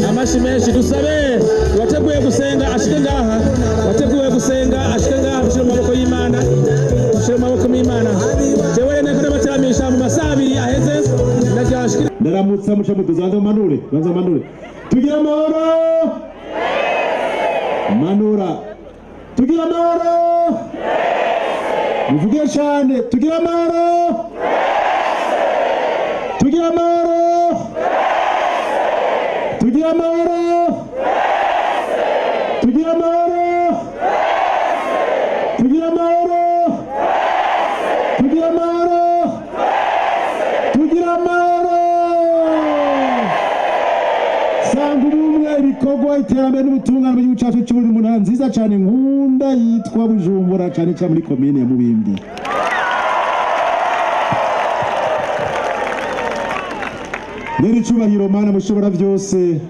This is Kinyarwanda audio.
Amashi dusabe wateguye gusenga ashike ngaha, wateguye gusenga ashike ngaha, ushira maboko y'Imana, ushira maboko y'Imana. Jewe nekore bateramisha mu masabiri aheze najashike ndaramutsa muca mutuzanza manure, banza manure. Tugira amahoro. Manura. Tugira amahoro. Muvuge cyane, tugira amahoro. Tugira amahoro. Tugira amahoro. Tugira amahoro. Tugira amahoro. Tugira amahoro. Tugira amahoro. Sanga ubumwe ibikorwa iterambere n'ubutungane mu gihugu cyacu cy'u Burundi mu nziza cyane nkunda yitwa Bujumbura cyane cyane muri komine ya Mubimbi. Neri cyubahiro Mana mushobora byose